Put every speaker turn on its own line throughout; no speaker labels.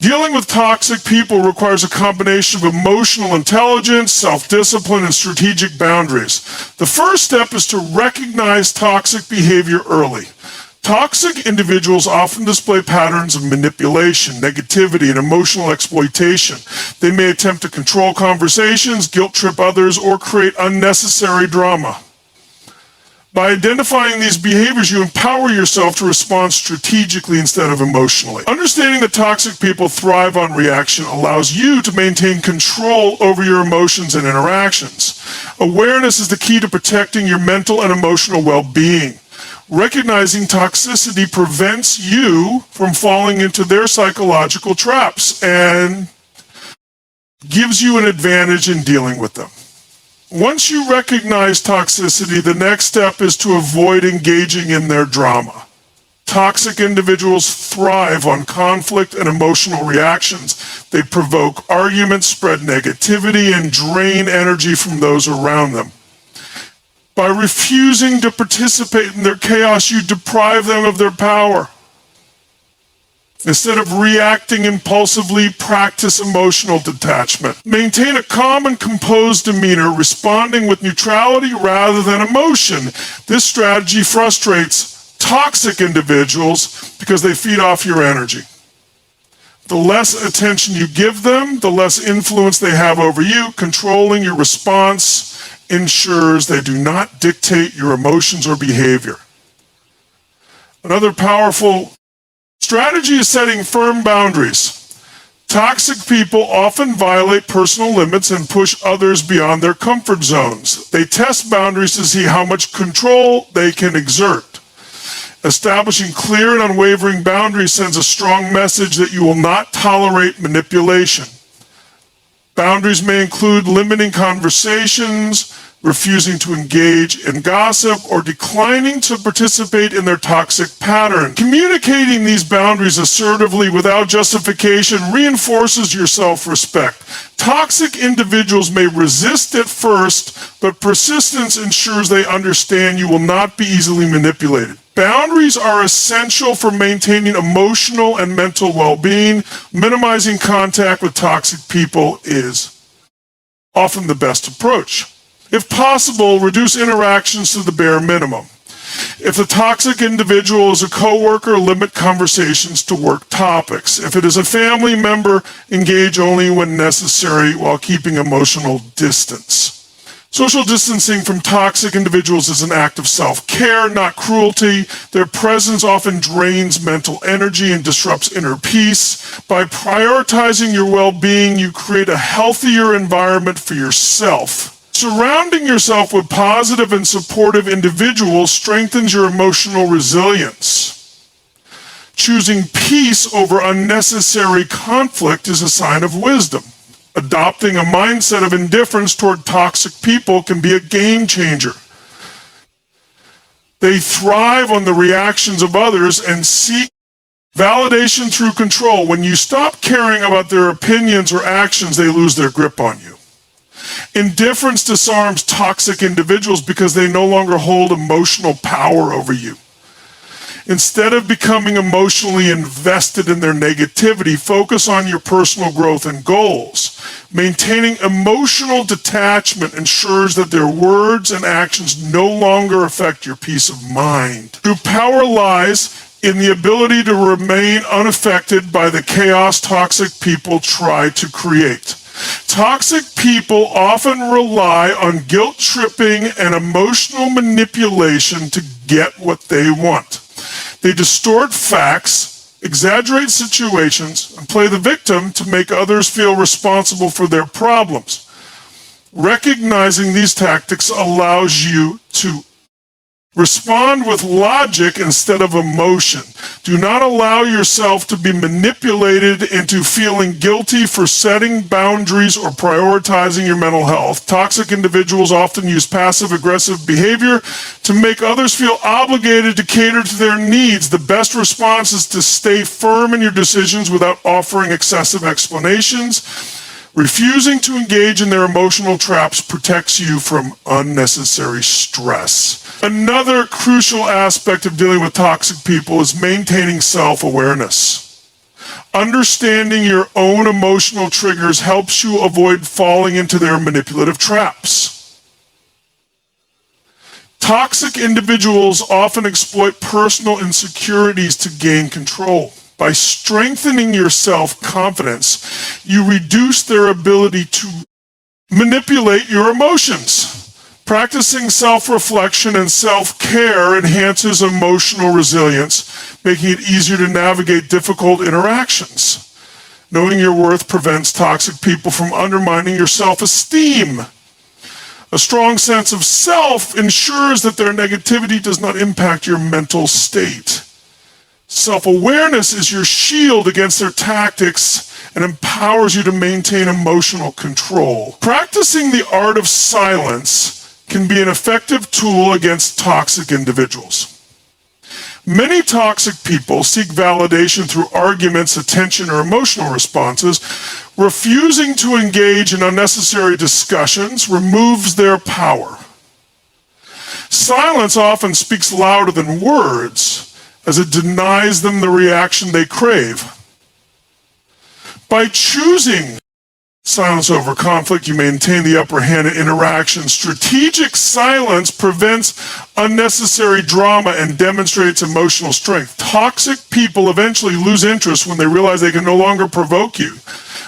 Dealing with toxic people requires a combination of emotional intelligence, self-discipline, and strategic boundaries. The first step is to recognize toxic behavior early. Toxic individuals often display patterns of manipulation, negativity, and emotional exploitation. They may attempt to control conversations, guilt-trip others, or create unnecessary drama. By identifying these behaviors, you empower yourself to respond strategically instead of emotionally. Understanding that toxic people thrive on reaction allows you to maintain control over your emotions and interactions. Awareness is the key to protecting your mental and emotional well-being. Recognizing toxicity prevents you from falling into their psychological traps and gives you an advantage in dealing with them. Once you recognize toxicity, the next step is to avoid engaging in their drama. Toxic individuals thrive on conflict and emotional reactions. They provoke arguments, spread negativity, and drain energy from those around them. By refusing to participate in their chaos, you deprive them of their power. Instead of reacting impulsively, practice emotional detachment. Maintain a calm and composed demeanor, responding with neutrality rather than emotion. This strategy frustrates toxic individuals because they feed off your energy. The less attention you give them, the less influence they have over you. Controlling your response ensures they do not dictate your emotions or behavior. Another powerful strategy is setting firm boundaries. Toxic people often violate personal limits and push others beyond their comfort zones. They test boundaries to see how much control they can exert. Establishing clear and unwavering boundaries sends a strong message that you will not tolerate manipulation. Boundaries may include limiting conversations, refusing to engage in gossip, or declining to participate in their toxic pattern. Communicating these boundaries assertively without justification reinforces your self-respect. Toxic individuals may resist at first, but persistence ensures they understand you will not be easily manipulated. Boundaries are essential for maintaining emotional and mental well-being. Minimizing contact with toxic people is often the best approach. If possible, reduce interactions to the bare minimum. If the toxic individual is a coworker, limit conversations to work topics. If it is a family member, engage only when necessary while keeping emotional distance. Social distancing from toxic individuals is an act of self-care, not cruelty. Their presence often drains mental energy and disrupts inner peace. By prioritizing your well-being, you create a healthier environment for yourself. Surrounding yourself with positive and supportive individuals strengthens your emotional resilience. Choosing peace over unnecessary conflict is a sign of wisdom. Adopting a mindset of indifference toward toxic people can be a game changer. They thrive on the reactions of others and seek validation through control. When you stop caring about their opinions or actions, they lose their grip on you. Indifference disarms toxic individuals because they no longer hold emotional power over you. Instead of becoming emotionally invested in their negativity, focus on your personal growth and goals. Maintaining emotional detachment ensures that their words and actions no longer affect your peace of mind. True power lies in the ability to remain unaffected by the chaos toxic people try to create. Toxic people often rely on guilt-tripping and emotional manipulation to get what they want. They distort facts, exaggerate situations, and play the victim to make others feel responsible for their problems. Recognizing these tactics allows you to respond with logic instead of emotion. Do not allow yourself to be manipulated into feeling guilty for setting boundaries or prioritizing your mental health. Toxic individuals often use passive-aggressive behavior to make others feel obligated to cater to their needs. The best response is to stay firm in your decisions without offering excessive explanations. Refusing to engage in their emotional traps protects you from unnecessary stress. Another crucial aspect of dealing with toxic people is maintaining self-awareness. Understanding your own emotional triggers helps you avoid falling into their manipulative traps. Toxic individuals often exploit personal insecurities to gain control. By strengthening your self-confidence, you reduce their ability to manipulate your emotions. Practicing self-reflection and self-care enhances emotional resilience, making it easier to navigate difficult interactions. Knowing your worth prevents toxic people from undermining your self-esteem. A strong sense of self ensures that their negativity does not impact your mental state. Self-awareness is your shield against their tactics and empowers you to maintain emotional control. Practicing the art of silence can be an effective tool against toxic individuals. Many toxic people seek validation through arguments, attention, or emotional responses. Refusing to engage in unnecessary discussions removes their power. Silence often speaks louder than words, as it denies them the reaction they crave. By choosing silence over conflict, you maintain the upper hand in interactions. Strategic silence prevents unnecessary drama and demonstrates emotional strength. Toxic people eventually lose interest when they realize they can no longer provoke you.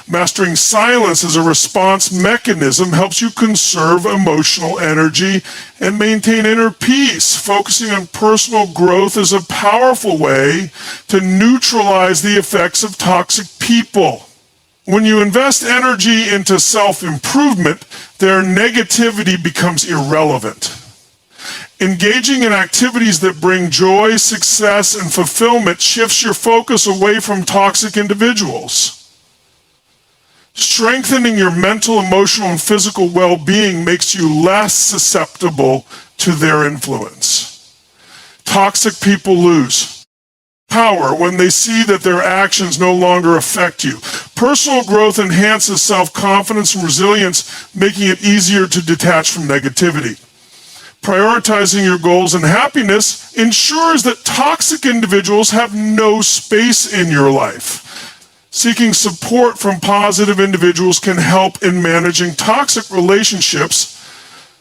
Mastering silence as a response mechanism helps you conserve emotional energy and maintain inner peace. Focusing on personal growth is a powerful way to neutralize the effects of toxic people. When you invest energy into self-improvement, their negativity becomes irrelevant. Engaging in activities that bring joy, success, and fulfillment shifts your focus away from toxic individuals. Strengthening your mental, emotional, and physical well-being makes you less susceptible to their influence. Toxic people lose power when they see that their actions no longer affect you. Personal growth enhances self-confidence and resilience, making it easier to detach from negativity. Prioritizing your goals and happiness ensures that toxic individuals have no space in your life. Seeking support from positive individuals can help in managing toxic relationships.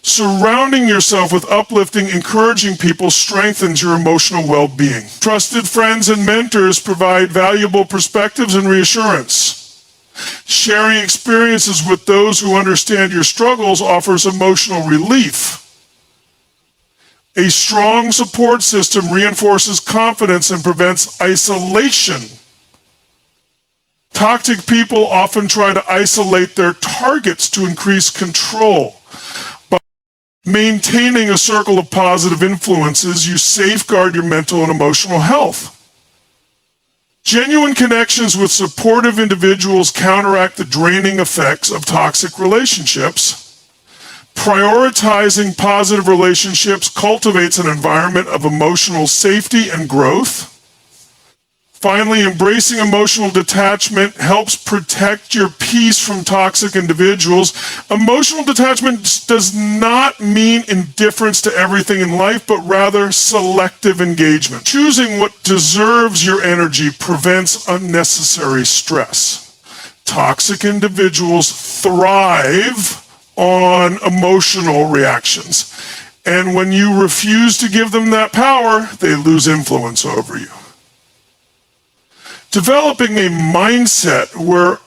Surrounding yourself with uplifting, encouraging people strengthens your emotional well-being. Trusted friends and mentors provide valuable perspectives and reassurance. Sharing experiences with those who understand your struggles offers emotional relief. A strong support system reinforces confidence and prevents isolation. Toxic people often try to isolate their targets to increase control. By maintaining a circle of positive influences, you safeguard your mental and emotional health. Genuine connections with supportive individuals counteract the draining effects of toxic relationships. Prioritizing positive relationships cultivates an environment of emotional safety and growth. Finally, embracing emotional detachment helps protect your peace from toxic individuals. Emotional detachment does not mean indifference to everything in life, but rather selective engagement. Choosing what deserves your energy prevents unnecessary stress. Toxic individuals thrive on emotional reactions, and when you refuse to give them that power, they lose influence over you. Developing a mindset where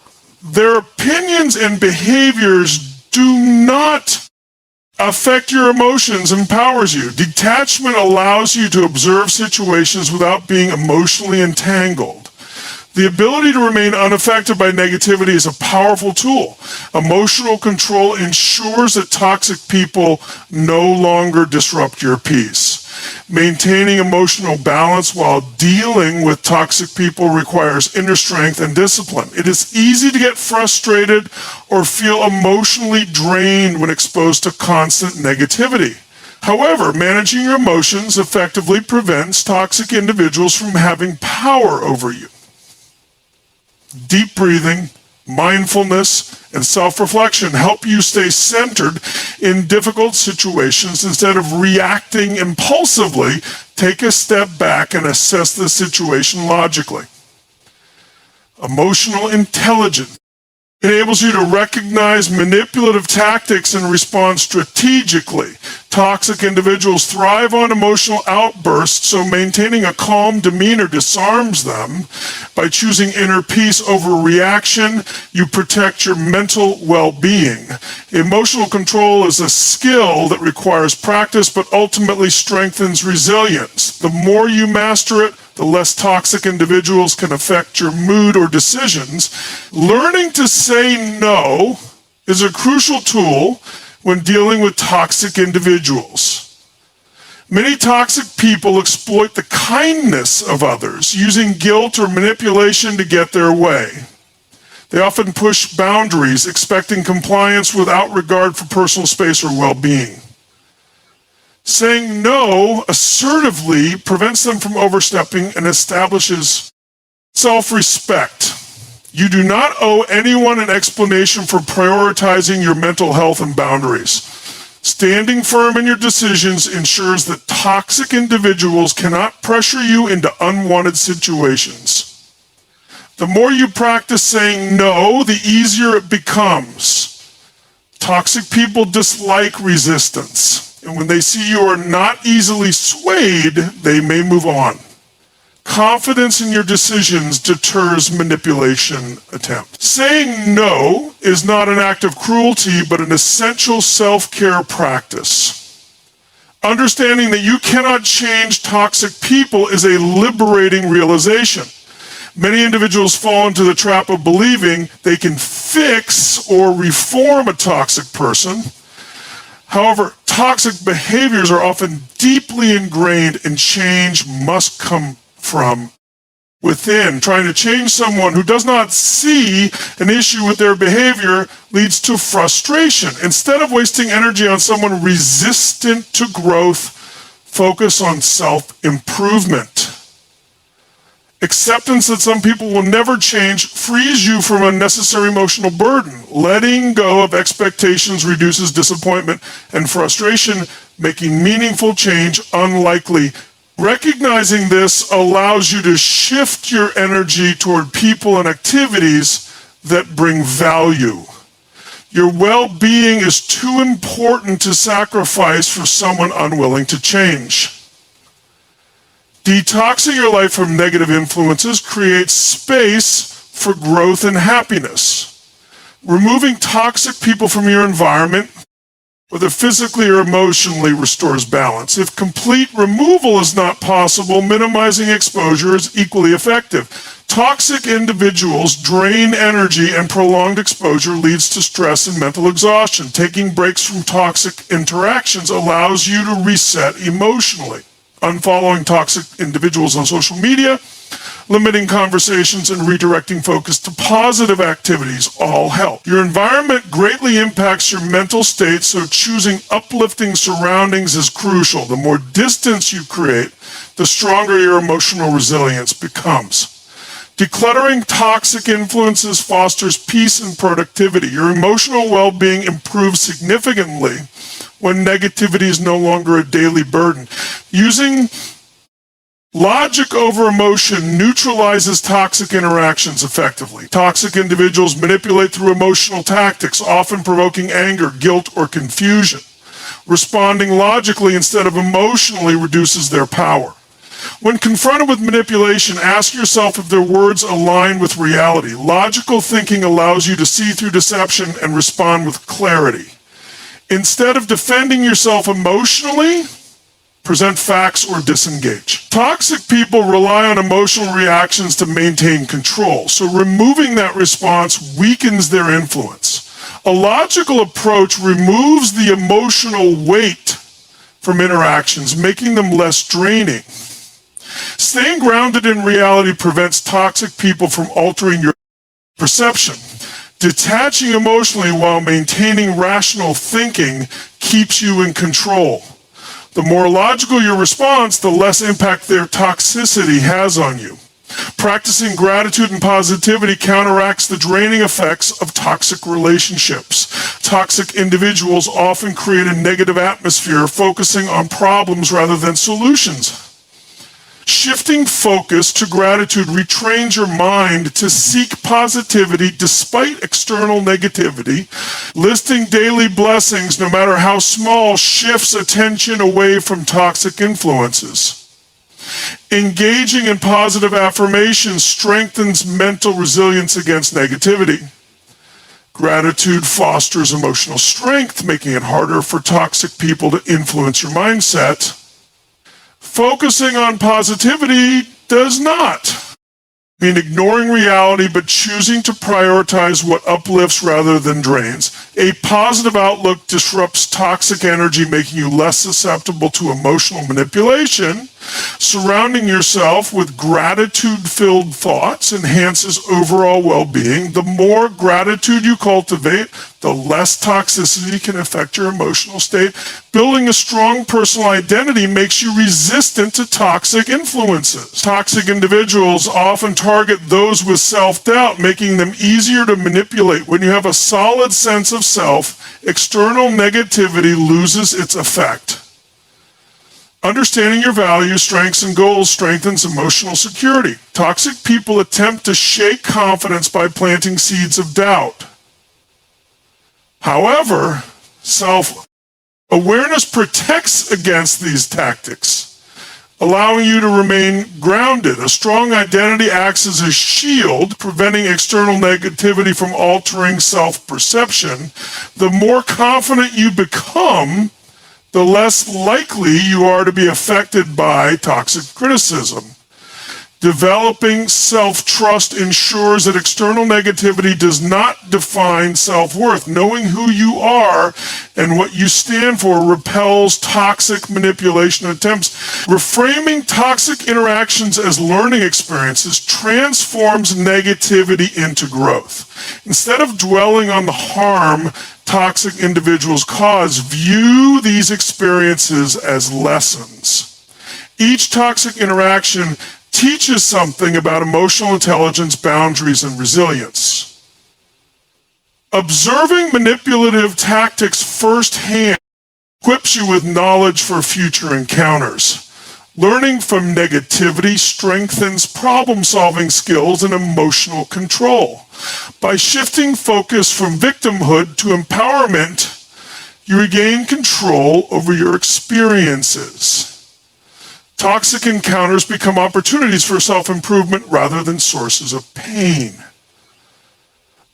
their opinions and behaviors do not affect your emotions empowers you. Detachment allows you to observe situations without being emotionally entangled. The ability to remain unaffected by negativity is a powerful tool. Emotional control ensures that toxic people no longer disrupt your peace. Maintaining emotional balance while dealing with toxic people requires inner strength and discipline. It is easy to get frustrated or feel emotionally drained when exposed to constant negativity. However, managing your emotions effectively prevents toxic individuals from having power over you. Deep breathing, mindfulness, and self-reflection help you stay centered in difficult situations. Instead of reacting impulsively, take a step back and assess the situation logically. Emotional intelligence enables you to recognize manipulative tactics and respond strategically. Toxic individuals thrive on emotional outbursts, so maintaining a calm demeanor disarms them. By choosing inner peace over reaction, you protect your mental well-being. Emotional control is a skill that requires practice, but ultimately strengthens resilience. The more you master it, the less toxic individuals can affect your mood or decisions. Learning to say no is a crucial tool when dealing with toxic individuals. Many toxic people exploit the kindness of others, using guilt or manipulation to get their way. They often push boundaries, expecting compliance without regard for personal space or well-being. Saying no assertively prevents them from overstepping and establishes self-respect. You do not owe anyone an explanation for prioritizing your mental health and boundaries. Standing firm in your decisions ensures that toxic individuals cannot pressure you into unwanted situations. The more you practice saying no, the easier it becomes. Toxic people dislike resistance. And when they see you are not easily swayed, they may move on. Confidence in your decisions deters manipulation attempts. Saying no is not an act of cruelty, but an essential self-care practice. Understanding that you cannot change toxic people is a liberating realization. Many individuals fall into the trap of believing they can fix or reform a toxic person. However, toxic behaviors are often deeply ingrained, and change must come from within. Trying to change someone who does not see an issue with their behavior leads to frustration. Instead of wasting energy on someone resistant to growth, focus on self-improvement. Acceptance that some people will never change frees you from unnecessary emotional burden. Letting go of expectations reduces disappointment and frustration, making meaningful change unlikely. Recognizing this allows you to shift your energy toward people and activities that bring value. Your well-being is too important to sacrifice for someone unwilling to change. Detoxing your life from negative influences creates space for growth and happiness. Removing toxic people from your environment, whether physically or emotionally, restores balance. If complete removal is not possible, minimizing exposure is equally effective. Toxic individuals drain energy, and prolonged exposure leads to stress and mental exhaustion. Taking breaks from toxic interactions allows you to reset emotionally. Unfollowing toxic individuals on social media, limiting conversations, and redirecting focus to positive activities all help. Your environment greatly impacts your mental state, so choosing uplifting surroundings is crucial. The more distance you create, the stronger your emotional resilience becomes. Decluttering toxic influences fosters peace and productivity. Your emotional well-being improves significantly when negativity is no longer a daily burden. Using logic over emotion neutralizes toxic interactions effectively. Toxic individuals manipulate through emotional tactics, often provoking anger, guilt, or confusion. Responding logically instead of emotionally reduces their power. When confronted with manipulation, ask yourself if their words align with reality. Logical thinking allows you to see through deception and respond with clarity. Instead of defending yourself emotionally, present facts or disengage. Toxic people rely on emotional reactions to maintain control, so removing that response weakens their influence. A logical approach removes the emotional weight from interactions, making them less draining. Staying grounded in reality prevents toxic people from altering your perception. Detaching emotionally while maintaining rational thinking keeps you in control. The more logical your response, the less impact their toxicity has on you. Practicing gratitude and positivity counteracts the draining effects of toxic relationships. Toxic individuals often create a negative atmosphere, focusing on problems rather than solutions. Shifting focus to gratitude retrains your mind to seek positivity despite external negativity. Listing daily blessings, no matter how small, shifts attention away from toxic influences. Engaging in positive affirmations strengthens mental resilience against negativity. Gratitude fosters emotional strength, making it harder for toxic people to influence your mindset. Focusing on positivity does not mean ignoring reality, but choosing to prioritize what uplifts rather than drains. A positive outlook disrupts toxic energy, making you less susceptible to emotional manipulation. Surrounding yourself with gratitude-filled thoughts enhances overall well-being. The more gratitude you cultivate, the less toxicity can affect your emotional state. Building a strong personal identity makes you resistant to toxic influences. Toxic individuals often target those with self-doubt, making them easier to manipulate. When you have a solid sense of self, external negativity loses its effect. Understanding your values, strengths, and goals strengthens emotional security. Toxic people attempt to shake confidence by planting seeds of doubt. However, self-awareness protects against these tactics, allowing you to remain grounded. A strong identity acts as a shield, preventing external negativity from altering self-perception. The more confident you become, the less likely you are to be affected by toxic criticism. Developing self-trust ensures that external negativity does not define self-worth. Knowing who you are and what you stand for repels toxic manipulation attempts. Reframing toxic interactions as learning experiences transforms negativity into growth. Instead of dwelling on the harm toxic individuals cause, view these experiences as lessons. Each toxic interaction teaches something about emotional intelligence, boundaries, and resilience. Observing manipulative tactics firsthand equips you with knowledge for future encounters. Learning from negativity strengthens problem-solving skills and emotional control. By shifting focus from victimhood to empowerment, you regain control over your experiences. Toxic encounters become opportunities for self-improvement rather than sources of pain.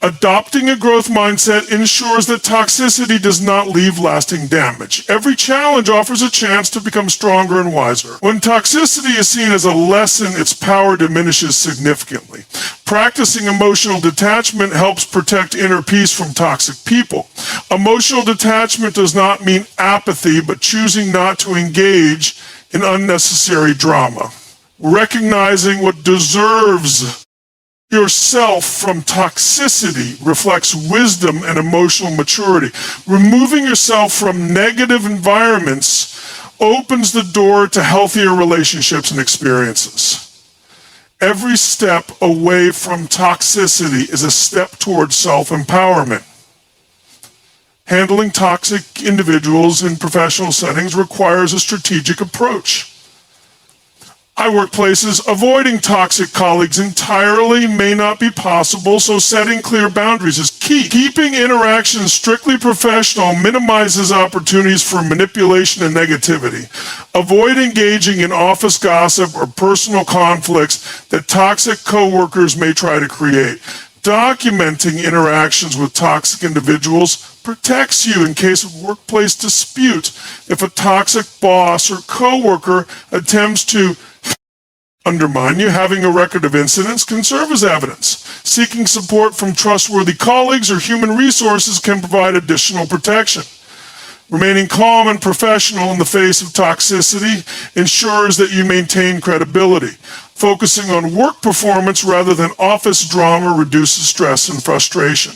Adopting a growth mindset ensures that toxicity does not leave lasting damage. Every challenge offers a chance to become stronger and wiser. When toxicity is seen as a lesson, its power diminishes significantly. Practicing emotional detachment helps protect inner peace from toxic people. Emotional detachment does not mean apathy, but choosing not to engage in unnecessary drama. Recognizing what deserves yourself from toxicity reflects wisdom and emotional maturity. Removing yourself from negative environments opens the door to healthier relationships and experiences. Every step away from toxicity is a step towards self-empowerment. Handling toxic individuals in professional settings requires a strategic approach. At workplaces, avoiding toxic colleagues entirely may not be possible, so setting clear boundaries is key. Keeping interactions strictly professional minimizes opportunities for manipulation and negativity. Avoid engaging in office gossip or personal conflicts that toxic coworkers may try to create. Documenting interactions with toxic individuals protects you in case of workplace dispute. If a toxic boss or coworker attempts to undermine you, having a record of incidents can serve as evidence. Seeking support from trustworthy colleagues or human resources can provide additional protection. Remaining calm and professional in the face of toxicity ensures that you maintain credibility. Focusing on work performance rather than office drama reduces stress and frustration.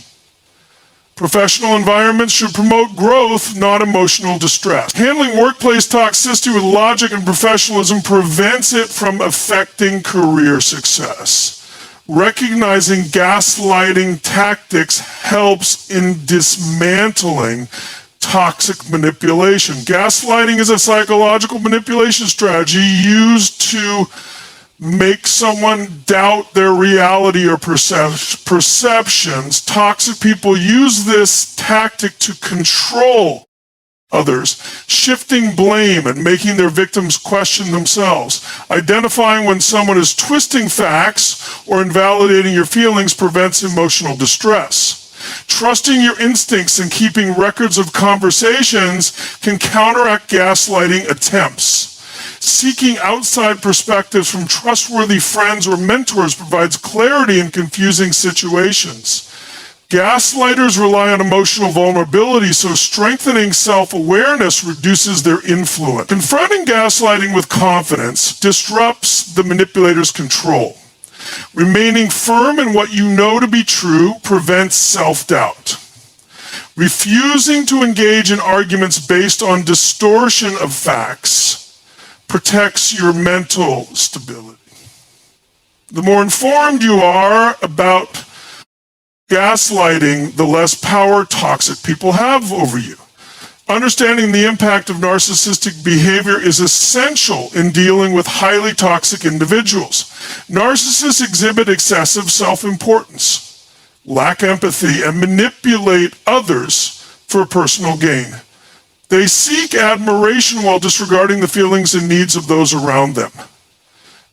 Professional environments should promote growth, not emotional distress. Handling workplace toxicity with logic and professionalism prevents it from affecting career success. Recognizing gaslighting tactics helps in dismantling toxic manipulation. Gaslighting is a psychological manipulation strategy used to make someone doubt their reality or perceptions. Toxic people use this tactic to control others, shifting blame and making their victims question themselves. Identifying when someone is twisting facts or invalidating your feelings prevents emotional distress. Trusting your instincts and keeping records of conversations can counteract gaslighting attempts. Seeking outside perspectives from trustworthy friends or mentors provides clarity in confusing situations. Gaslighters rely on emotional vulnerability, so strengthening self-awareness reduces their influence. Confronting gaslighting with confidence disrupts the manipulator's control. Remaining firm in what you know to be true prevents self-doubt. Refusing to engage in arguments based on distortion of facts protects your mental stability. The more informed you are about gaslighting, the less power toxic people have over you. Understanding the impact of narcissistic behavior is essential in dealing with highly toxic individuals. Narcissists exhibit excessive self-importance, lack empathy, and manipulate others for personal gain. They seek admiration while disregarding the feelings and needs of those around them.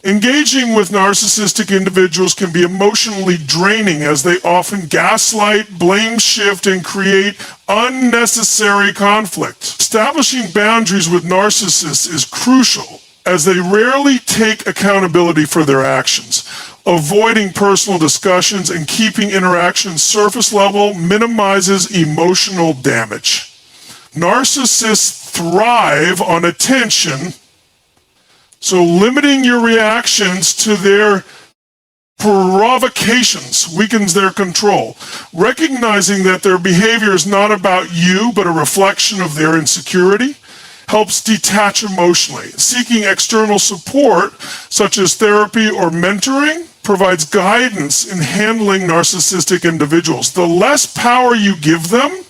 Engaging with narcissistic individuals can be emotionally draining as they often gaslight, blame shift, and create unnecessary conflict. Establishing boundaries with narcissists is crucial as they rarely take accountability for their actions. Avoiding personal discussions and keeping interactions surface level minimizes emotional damage. Narcissists thrive on attention, so limiting your reactions to their provocations weakens their control. Recognizing that their behavior is not about you, but a reflection of their insecurity, helps detach emotionally. Seeking external support, such as therapy or mentoring, provides guidance in handling narcissistic individuals. The less power you give them,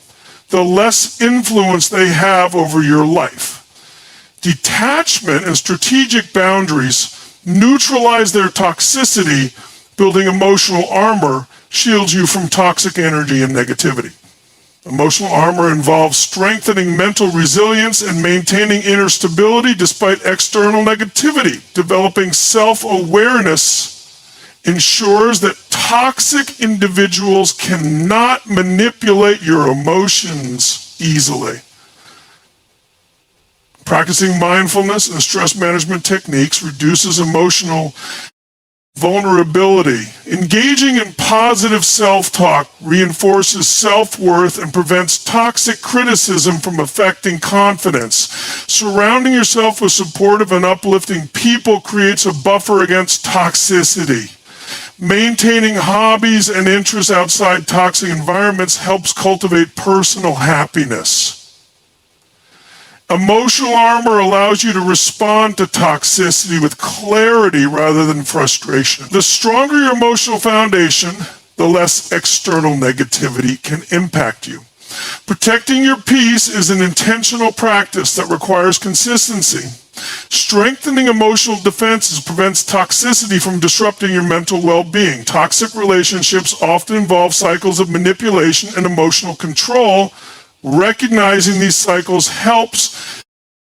the less influence they have over your life. Detachment and strategic boundaries neutralize their toxicity. Building emotional armor shields you from toxic energy and negativity. Emotional armor involves strengthening mental resilience and maintaining inner stability despite external negativity. Developing self-awareness ensures that toxic individuals cannot manipulate your emotions easily. Practicing mindfulness and stress management techniques reduces emotional vulnerability. Engaging in positive self-talk reinforces self-worth and prevents toxic criticism from affecting confidence. Surrounding yourself with supportive and uplifting people creates a buffer against toxicity. Maintaining hobbies and interests outside toxic environments helps cultivate personal happiness. Emotional armor allows you to respond to toxicity with clarity rather than frustration. The stronger your emotional foundation, the less external negativity can impact you. Protecting your peace is an intentional practice that requires consistency. Strengthening emotional defenses prevents toxicity from disrupting your mental well-being. Toxic relationships often involve cycles of manipulation and emotional control. Recognizing these cycles helps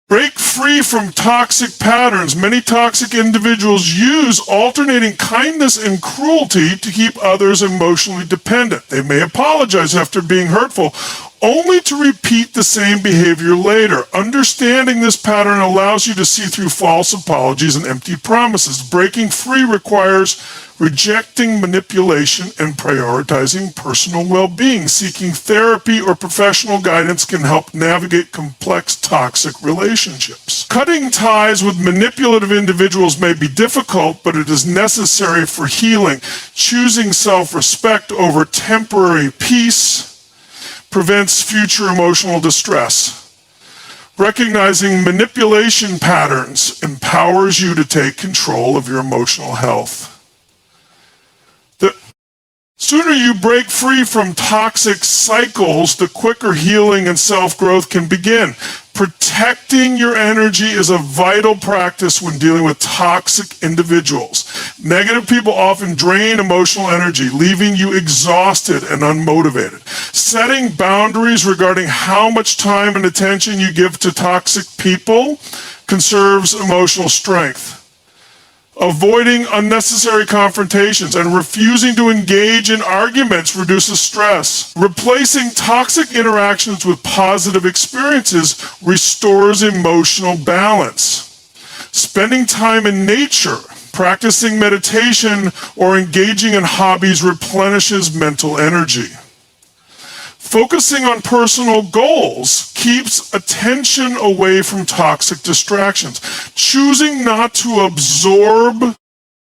break free from toxic patterns. Many toxic individuals use alternating kindness and cruelty to keep others emotionally dependent. They may apologize after being hurtful, only to repeat the same behavior later. Understanding this pattern allows you to see through false apologies and empty promises. Breaking free requires rejecting manipulation and prioritizing personal well-being. Seeking therapy or professional guidance can help navigate complex toxic relationships. Cutting ties with manipulative individuals may be difficult, but it is necessary for healing. Choosing self-respect over temporary peace prevents future emotional distress. Recognizing manipulation patterns empowers you to take control of your emotional health. Sooner you break free from toxic cycles, the quicker healing and self-growth can begin. Protecting your energy is a vital practice when dealing with toxic individuals. Negative people often drain emotional energy, leaving you exhausted and unmotivated. Setting boundaries regarding how much time and attention you give to toxic people conserves emotional strength. Avoiding unnecessary confrontations and refusing to engage in arguments reduces stress. Replacing toxic interactions with positive experiences restores emotional balance. Spending time in nature, practicing meditation, or engaging in hobbies replenishes mental energy. Focusing on personal goals keeps attention away from toxic distractions. Choosing not to absorb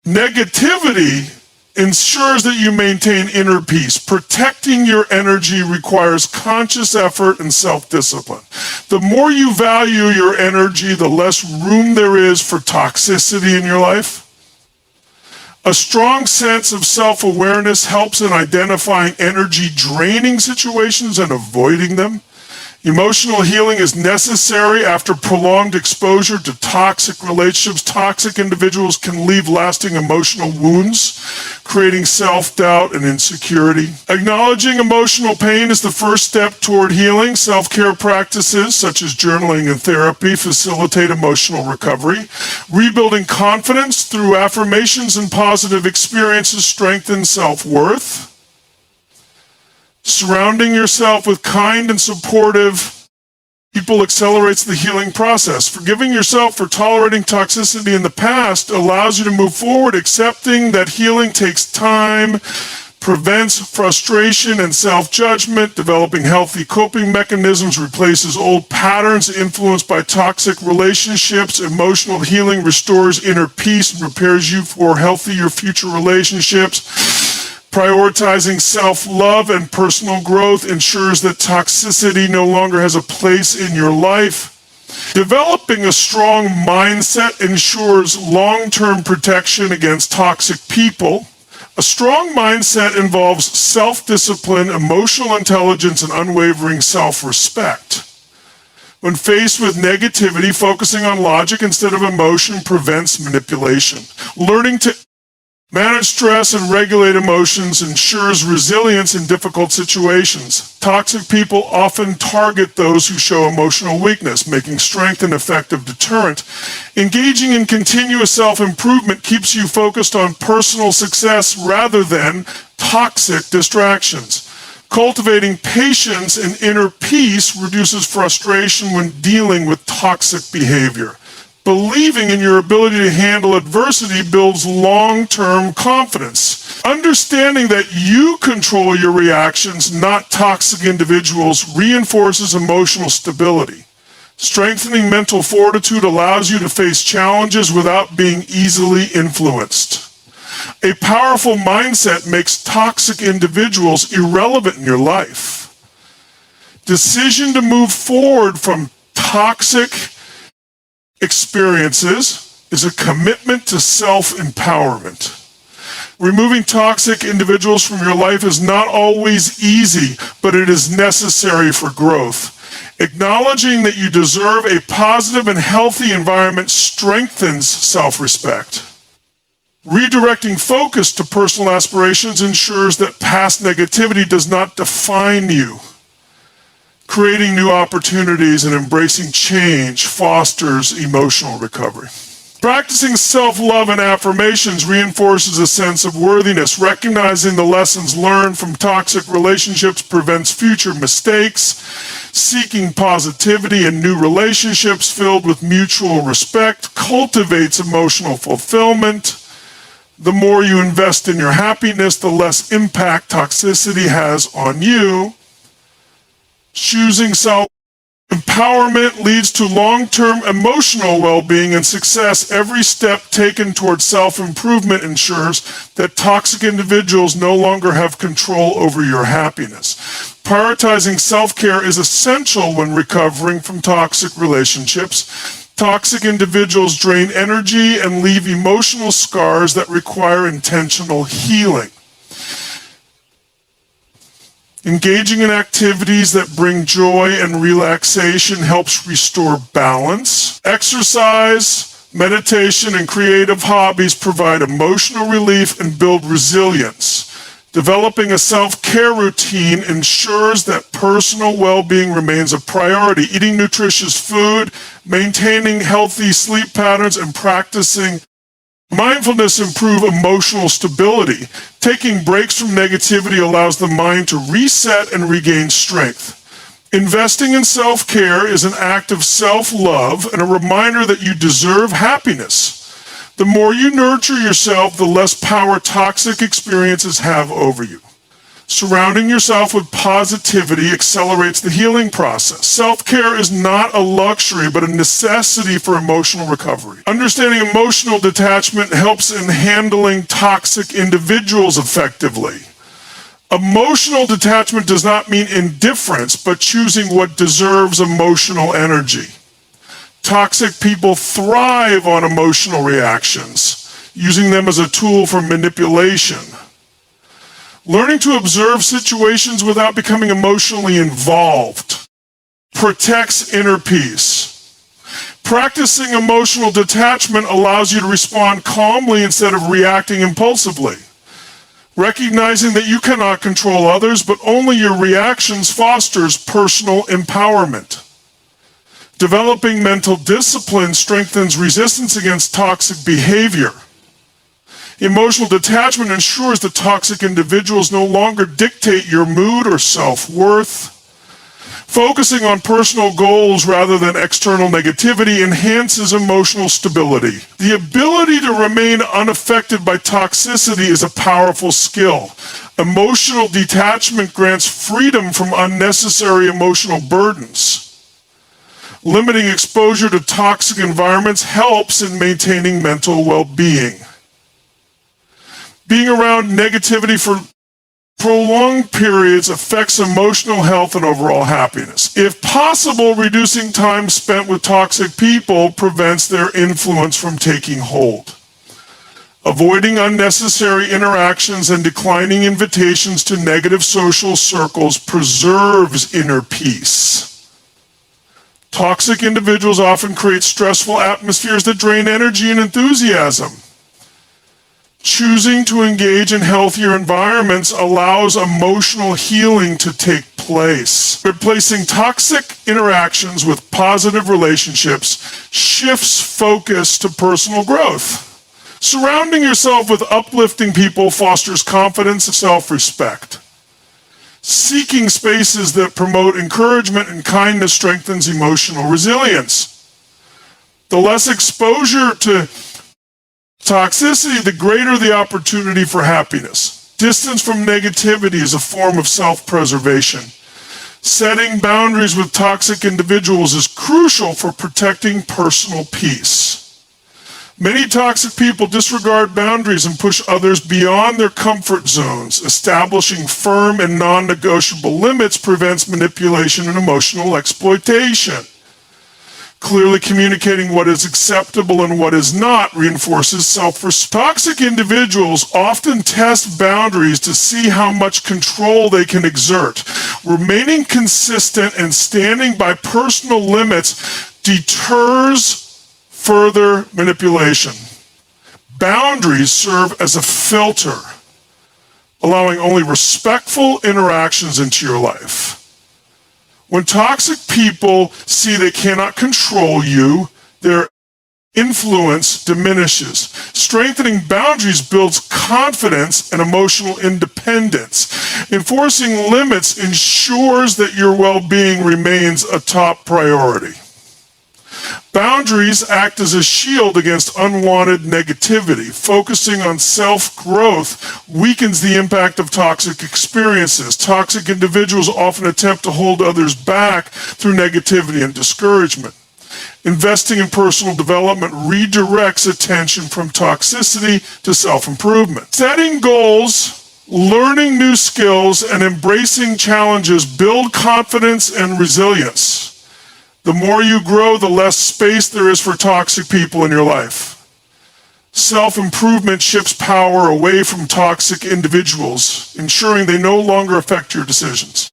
negativity ensures that you maintain inner peace. Protecting your energy requires conscious effort and self-discipline. The more you value your energy, the less room there is for toxicity in your life. A strong sense of self-awareness helps in identifying energy-draining situations and avoiding them. Emotional healing is necessary after prolonged exposure to toxic relationships. Toxic individuals can leave lasting emotional wounds, creating self-doubt and insecurity. Acknowledging emotional pain is the first step toward healing. Self-care practices such as journaling and therapy facilitate emotional recovery. Rebuilding confidence through affirmations and positive experiences strengthens self-worth. Surrounding yourself with kind and supportive people accelerates the healing process. Forgiving yourself for tolerating toxicity in the past allows you to move forward. Accepting that healing takes time prevents frustration and self-judgment. Developing healthy coping mechanisms replaces old patterns influenced by toxic relationships. Emotional healing restores inner peace and prepares you for healthier future relationships. Prioritizing self-love and personal growth ensures that toxicity no longer has a place in your life. Developing a strong mindset ensures long-term protection against toxic people. A strong mindset involves self-discipline, emotional intelligence, and unwavering self-respect. When faced with negativity, focusing on logic instead of emotion prevents manipulation. Learning to manage stress and regulate emotions ensures resilience in difficult situations. Toxic people often target those who show emotional weakness, making strength an effective deterrent. Engaging in continuous self-improvement keeps you focused on personal success rather than toxic distractions. Cultivating patience and inner peace reduces frustration when dealing with toxic behavior. Believing in your ability to handle adversity builds long-term confidence. Understanding that you control your reactions, not toxic individuals, reinforces emotional stability. Strengthening mental fortitude allows you to face challenges without being easily influenced. A powerful mindset makes toxic individuals irrelevant in your life. Decision to move forward from toxic experiences is a commitment to self-empowerment. Removing toxic individuals from your life is not always easy, but it is necessary for growth. Acknowledging that you deserve a positive and healthy environment strengthens self-respect. Redirecting focus to personal aspirations ensures that past negativity does not define you. Creating new opportunities and embracing change fosters emotional recovery. Practicing self-love and affirmations reinforces a sense of worthiness. Recognizing the lessons learned from toxic relationships prevents future mistakes. Seeking positivity in new relationships filled with mutual respect cultivates emotional fulfillment. The more you invest in your happiness, the less impact toxicity has on you. Choosing self-empowerment leads to long-term emotional well-being and success. Every step taken towards self-improvement ensures that toxic individuals no longer have control over your happiness. Prioritizing self-care is essential when recovering from toxic relationships. Toxic individuals drain energy and leave emotional scars that require intentional healing. Engaging in activities that bring joy and relaxation helps restore balance. Exercise, meditation, and creative hobbies provide emotional relief and build resilience. Developing a self-care routine ensures that personal well-being remains a priority. Eating nutritious food, maintaining healthy sleep patterns, and practicing mindfulness improve emotional stability. Taking breaks from negativity allows the mind to reset and regain strength. Investing in self-care is an act of self-love and a reminder that you deserve happiness. The more you nurture yourself, the less power toxic experiences have over you. Surrounding yourself with positivity accelerates the healing process. Self-care is not a luxury, but a necessity for emotional recovery. Understanding emotional detachment helps in handling toxic individuals effectively. Emotional detachment does not mean indifference, but choosing what deserves emotional energy. Toxic people thrive on emotional reactions, using them as a tool for manipulation. Learning to observe situations without becoming emotionally involved protects inner peace. Practicing emotional detachment allows you to respond calmly instead of reacting impulsively. Recognizing that you cannot control others, but only your reactions fosters personal empowerment. Developing mental discipline strengthens resistance against toxic behavior. Emotional detachment ensures that toxic individuals no longer dictate your mood or self-worth. Focusing on personal goals rather than external negativity enhances emotional stability. The ability to remain unaffected by toxicity is a powerful skill. Emotional detachment grants freedom from unnecessary emotional burdens. Limiting exposure to toxic environments helps in maintaining mental well-being. Being around negativity for prolonged periods affects emotional health and overall happiness. If possible, reducing time spent with toxic people prevents their influence from taking hold. Avoiding unnecessary interactions and declining invitations to negative social circles preserves inner peace. Toxic individuals often create stressful atmospheres that drain energy and enthusiasm. Choosing to engage in healthier environments allows emotional healing to take place. Replacing toxic interactions with positive relationships shifts focus to personal growth. Surrounding yourself with uplifting people fosters confidence and self-respect. Seeking spaces that promote encouragement and kindness strengthens emotional resilience. The less exposure to toxicity, the greater the opportunity for happiness. Distance from negativity is a form of self-preservation. Setting boundaries with toxic individuals is crucial for protecting personal peace. Many toxic people disregard boundaries and push others beyond their comfort zones. Establishing firm and non-negotiable limits prevents manipulation and emotional exploitation. Clearly communicating what is acceptable and what is not reinforces self-respect. Toxic individuals often test boundaries to see how much control they can exert. Remaining consistent and standing by personal limits deters further manipulation. Boundaries serve as a filter, allowing only respectful interactions into your life. When toxic people see they cannot control you, their influence diminishes. Strengthening boundaries builds confidence and emotional independence. Enforcing limits ensures that your well-being remains a top priority. Boundaries act as a shield against unwanted negativity. Focusing on self-growth weakens the impact of toxic experiences. Toxic individuals often attempt to hold others back through negativity and discouragement. Investing in personal development redirects attention from toxicity to self-improvement. Setting goals, learning new skills, and embracing challenges build confidence and resilience. The more you grow, the less space there is for toxic people in your life. Self-improvement shifts power away from toxic individuals, ensuring they no longer affect your decisions.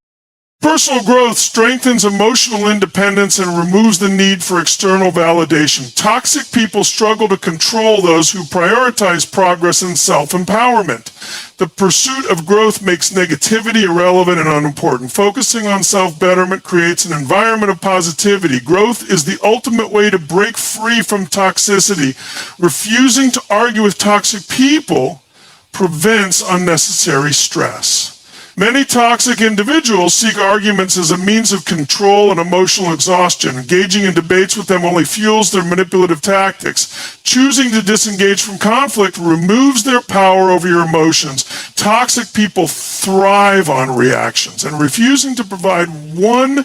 Personal growth strengthens emotional independence and removes the need for external validation. Toxic people struggle to control those who prioritize progress and self-empowerment. The pursuit of growth makes negativity irrelevant and unimportant. Focusing on self-betterment creates an environment of positivity. Growth is the ultimate way to break free from toxicity. Refusing to argue with toxic people prevents unnecessary stress. Many toxic individuals seek arguments as a means of control and emotional exhaustion. Engaging in debates with them only fuels their manipulative tactics. Choosing to disengage from conflict removes their power over your emotions. Toxic people thrive on reactions, and refusing to provide one